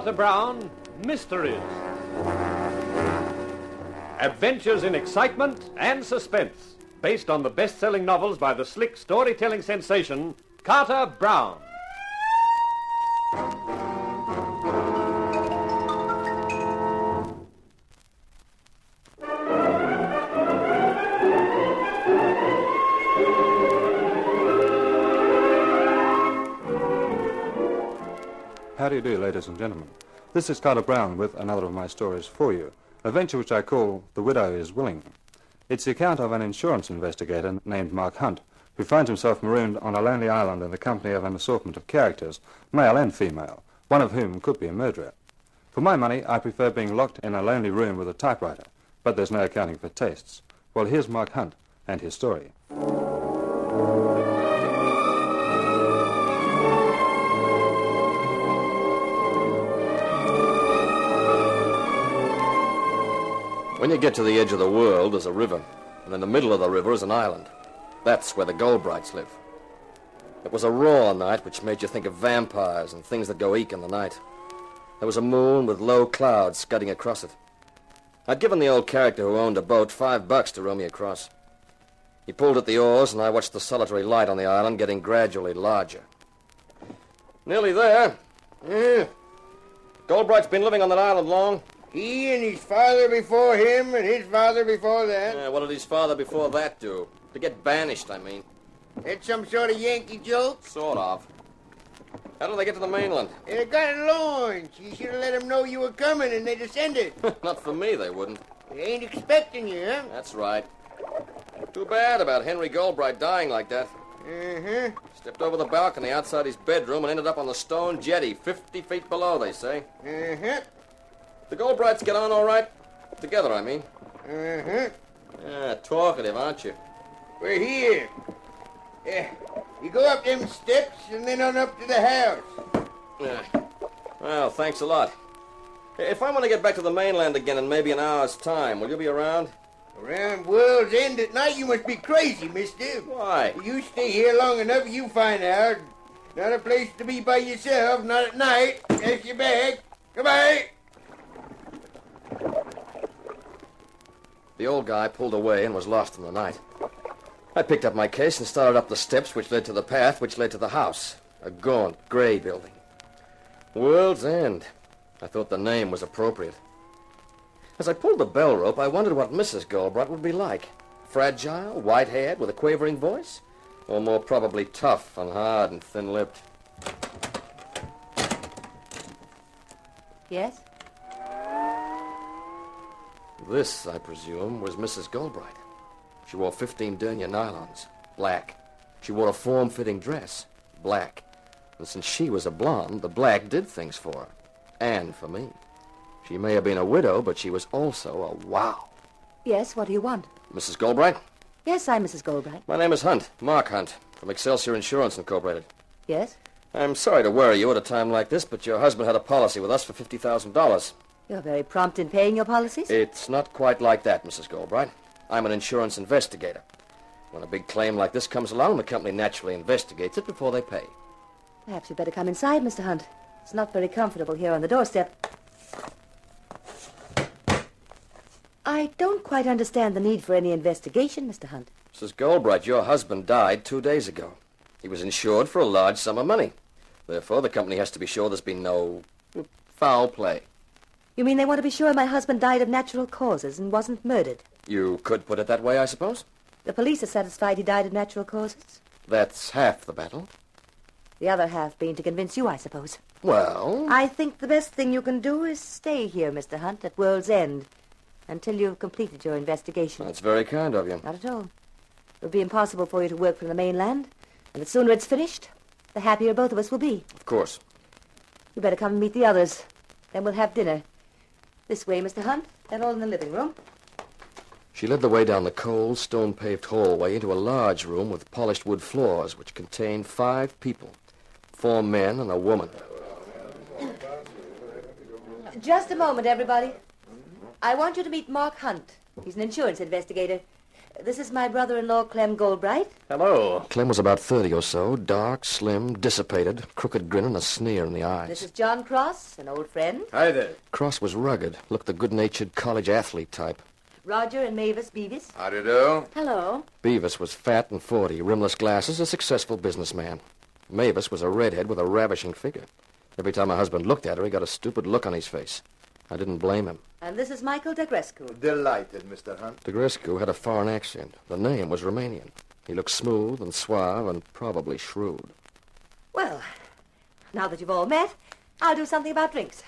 Carter Brown, Mysteries. Adventures in excitement and suspense, based on the best-selling novels by the slick storytelling sensation, Carter Brown. How do you do, ladies and gentlemen? This is Carter Brown with another of my stories for you, a venture which I call The Widow is Willing. It's the account of an insurance investigator named Mark Hunt, who finds himself marooned on a lonely island in the company of an assortment of characters, male and female, one of whom could be a murderer. For my money, I prefer being locked in a lonely room with a typewriter, but there's no accounting for tastes. Well, here's Mark Hunt and his story. When you get to the edge of the world, there's a river, and in the middle of the river is an island. That's where the Goldbrights live. It was a raw night which made you think of vampires and things that go eek in the night. There was a moon with low clouds scudding across it. I'd given the old character who owned a boat $5 to row me across. He pulled at the oars, and I watched the solitary light on the island getting gradually larger. Nearly there. Yeah. Goldbright's been living on that island long? He and his father before him and his father before that. Yeah, what did his father before that do? To get banished, I mean. That's some sort of Yankee joke? Sort of. How did they get to the mainland? They got a launch. You should have let them know you were coming and they descended. Not for me, they wouldn't. They ain't expecting you, huh? That's right. Too bad about Henry Goldbright dying like that. Uh-huh. Stepped over the balcony outside his bedroom and ended up on the stone jetty, 50 feet below, they say. Uh-huh. The Goldbrights get on all right? Together, I mean. Uh-huh. Yeah, talkative, aren't you? We're here. Yeah. You go up them steps and then on up to the house. Yeah. Well, thanks a lot. If I want to get back to the mainland again in maybe an hour's time, will you be around? Around World's End at night, you must be crazy, mister. Why? You stay here long enough, you find out. Not a place to be by yourself, not at night. That's your bag. Goodbye. The old guy pulled away and was lost in the night. I picked up my case and started up the steps which led to the path which led to the house. A gaunt, gray building. World's End. I thought the name was appropriate. As I pulled the bell rope, I wondered what Mrs. Goldbright would be like. Fragile, white-haired, with a quavering voice? Or more probably tough and hard and thin-lipped? Yes? This, I presume, was Mrs. Goldbright. She wore 15 denier nylons, black. She wore a form-fitting dress, black. And since she was a blonde, the black did things for her. And for me. She may have been a widow, but she was also a wow. Yes, what do you want? Mrs. Goldbright? Yes, I'm Mrs. Goldbright. My name is Hunt, Mark Hunt, from Excelsior Insurance Incorporated. Yes? I'm sorry to worry you at a time like this, but your husband had a policy with us for $50,000. You're very prompt in paying your policies? It's not quite like that, Mrs. Goldbright. I'm an insurance investigator. When a big claim like this comes along, the company naturally investigates it before they pay. Perhaps you'd better come inside, Mr. Hunt. It's not very comfortable here on the doorstep. I don't quite understand the need for any investigation, Mr. Hunt. Mrs. Goldbright, your husband died 2 days ago. He was insured for a large sum of money. Therefore, the company has to be sure there's been no foul play. You mean they want to be sure my husband died of natural causes and wasn't murdered? You could put it that way, I suppose. The police are satisfied he died of natural causes? That's half the battle. The other half being to convince you, I suppose. Well... I think the best thing you can do is stay here, Mr. Hunt, at World's End, until you've completed your investigation. That's very kind of you. Not at all. It would be impossible for you to work from the mainland, and the sooner it's finished, the happier both of us will be. Of course. You better come and meet the others. Then we'll have dinner. This way, Mr. Hunt. They're all in the living room. She led the way down the cold, stone-paved hallway into a large room with polished wood floors, which contained 5 people, 4 men and a woman. Just a moment, everybody. I want you to meet Mark Hunt. He's an insurance investigator. This is my brother-in-law, Clem Goldbright. Hello. Clem was about 30 or so, dark, slim, dissipated, crooked grin and a sneer in the eyes. This is John Cross, an old friend. Hi there. Cross was rugged, looked the good-natured college athlete type. Roger and Mavis Beavis. How do you do? Hello. Beavis was fat and 40, rimless glasses, a successful businessman. Mavis was a redhead with a ravishing figure. Every time my husband looked at her, he got a stupid look on his face. I didn't blame him. And this is Michael Degrescu. Delighted, Mr. Hunt. Degrescu had a foreign accent. The name was Romanian. He looked smooth and suave and probably shrewd. Well, now that you've all met, I'll do something about drinks.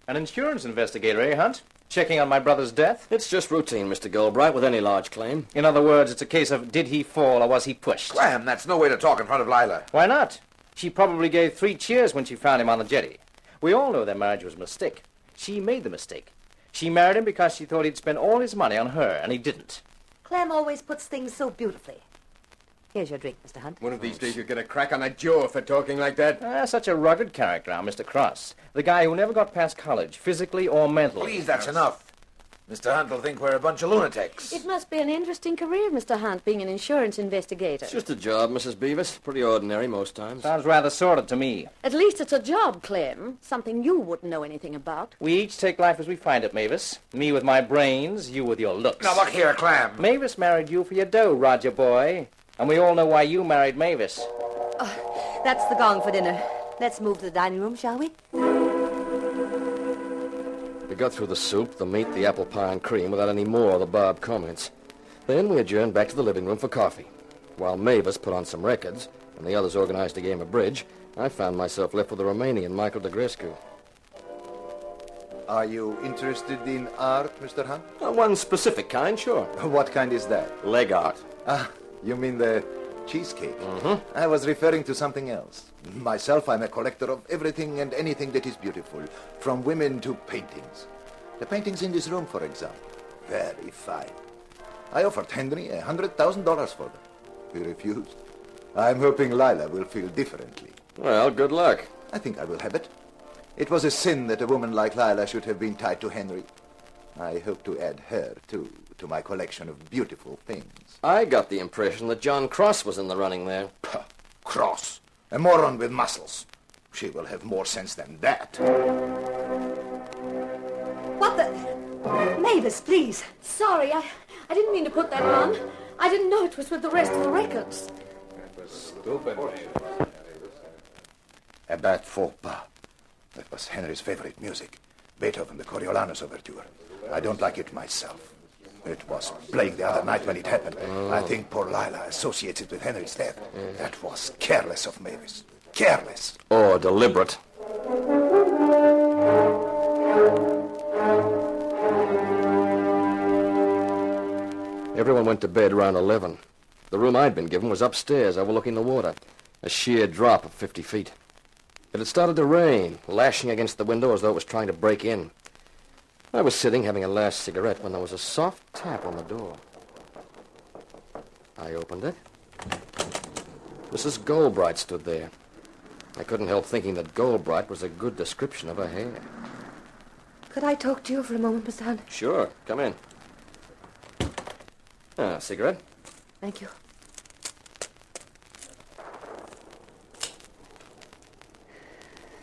An insurance investigator, eh, Hunt? Checking on my brother's death? It's just routine, Mr. Goldbright, with any large claim. In other words, it's a case of did he fall or was he pushed? Clem, that's no way to talk in front of Lila. Why not? She probably gave 3 cheers when she found him on the jetty. We all know their marriage was a mistake. She made the mistake. She married him because she thought he'd spend all his money on her, and he didn't. Clem always puts things so beautifully. Here's your drink, Mr. Hunt. One of these days you'll get a crack on that jaw for talking like that. Such a rugged character, our Mr. Cross. The guy who never got past college, physically or mentally. Please, that's enough. Mr. Hunt will think we're a bunch of lunatics. It must be an interesting career, Mr. Hunt, being an insurance investigator. It's just a job, Mrs. Beavis. Pretty ordinary most times. Sounds rather sordid to me. At least it's a job, Clem. Something you wouldn't know anything about. We each take life as we find it, Mavis. Me with my brains, you with your looks. Now, look here, Clem. Mavis married you for your dough, Roger boy. And we all know why you married Mavis. That's the gong for dinner. Let's move to the dining room, shall we? We got through the soup, the meat, the apple pie and cream without any more of the barbed comments. Then we adjourned back to the living room for coffee. While Mavis put on some records and the others organized a game of bridge, I found myself left with the Romanian Michael Degrescu. Are you interested in art, Mr. Hunt? One specific kind, sure. What kind is that? Leg art. Ah, you mean the cheesecake? Mm-hmm. I was referring to something else. Myself, I'm a collector of everything and anything that is beautiful, from women to paintings. The paintings in this room, for example, very fine. I offered Henry $100,000 for them. He refused. I'm hoping Lila will feel differently. Well, good luck. I think I will have it. It was a sin that a woman like Lila should have been tied to Henry. I hope to add her, too, to my collection of beautiful things. I got the impression that John Cross was in the running there. Puh, Cross. A moron with muscles. She will have more sense than that. What the... Mavis, please. Sorry, I didn't mean to put that on. I didn't know it was with the rest of the records. A bad faux pas. That was Henry's favorite music. Beethoven, the Coriolanus Overture. I don't like it myself. It was playing the other night when it happened. I think poor Lila associates it with Henry's death. That was careless of Mavis. Careless. Or deliberate. Everyone went to bed around 11. The room I'd been given was upstairs, overlooking the water. A sheer drop of 50 feet. It had started to rain, lashing against the window as though it was trying to break in. I was sitting having a last cigarette when there was a soft tap on the door. I opened it. Mrs. Goldbright stood there. I couldn't help thinking that Goldbright was a good description of her hair. Could I talk to you for a moment, Mr. Hunt? Sure, come in. Cigarette? Thank you.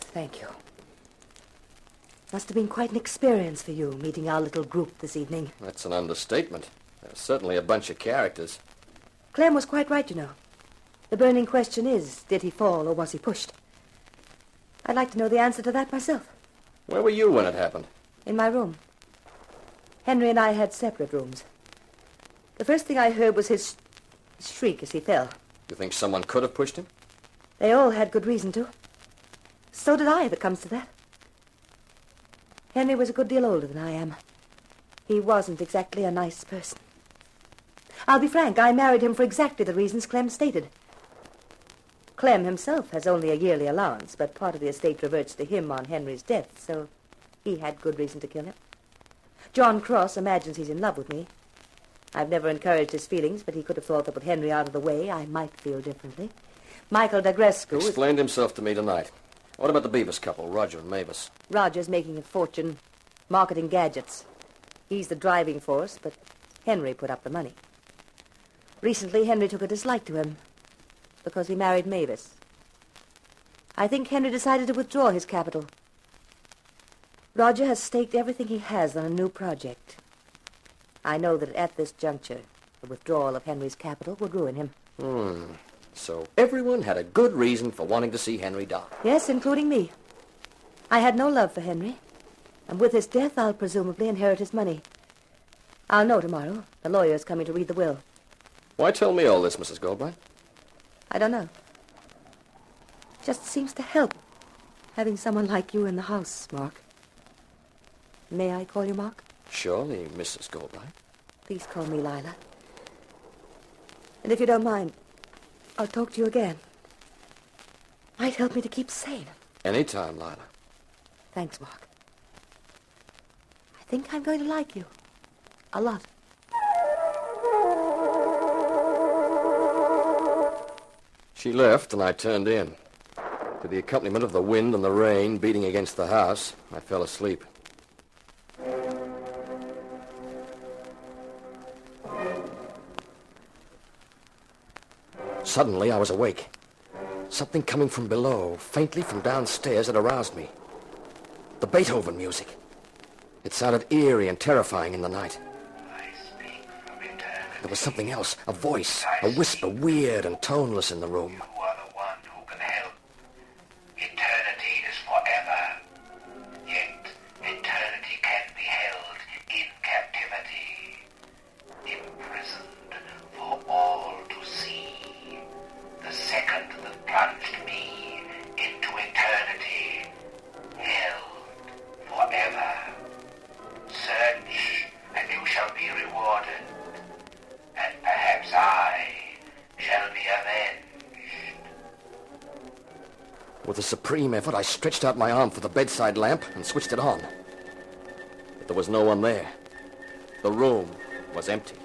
Thank you. Must have been quite an experience for you, meeting our little group this evening. That's an understatement. There's certainly a bunch of characters. Clem was quite right, you know. The burning question is, did he fall or was he pushed? I'd like to know the answer to that myself. Where were you when it happened? In my room. Henry and I had separate rooms. The first thing I heard was his shriek as he fell. You think someone could have pushed him? They all had good reason to. So did I, if it comes to that. Henry was a good deal older than I am. He wasn't exactly a nice person. I'll be frank, I married him for exactly the reasons Clem stated. Clem himself has only a yearly allowance, but part of the estate reverts to him on Henry's death, so he had good reason to kill him. John Cross imagines he's in love with me. I've never encouraged his feelings, but he could have thought that with Henry out of the way, I might feel differently. Michael Degrescu explained himself to me tonight. What about the Beavis couple, Roger and Mavis? Roger's making a fortune, marketing gadgets. He's the driving force, but Henry put up the money. Recently, Henry took a dislike to him because he married Mavis. I think Henry decided to withdraw his capital. Roger has staked everything he has on a new project. I know that at this juncture, the withdrawal of Henry's capital would ruin him. So everyone had a good reason for wanting to see Henry die. Yes, including me. I had no love for Henry, and with his death, I'll presumably inherit his money. I'll know tomorrow. The lawyer's coming to read the will. Why tell me all this, Mrs. Goldbright? I don't know. Just seems to help, having someone like you in the house, Mark. May I call you Mark? Surely, Mrs. Goldbright. Please call me Lila. And if you don't mind, I'll talk to you again. Might help me to keep sane. Anytime, Lila. Thanks, Mark. I think I'm going to like you. A lot. She left, and I turned in. To the accompaniment of the wind and the rain beating against the house, I fell asleep. Suddenly, I was awake. Something coming from below, faintly from downstairs, had aroused me. The Beethoven music. It sounded eerie and terrifying in the night. There was something else, a voice, a whisper, weird and toneless in the room. You are the one who can help. Eternity is forever. Yet eternity can be held in captivity, imprisoned for all to see. The second that plunged me into eternity, held forever. Search, and you shall be rewarded. And perhaps I shall be avenged. With a supreme effort, I stretched out my arm for the bedside lamp and switched it on. But there was no one there. The room was empty.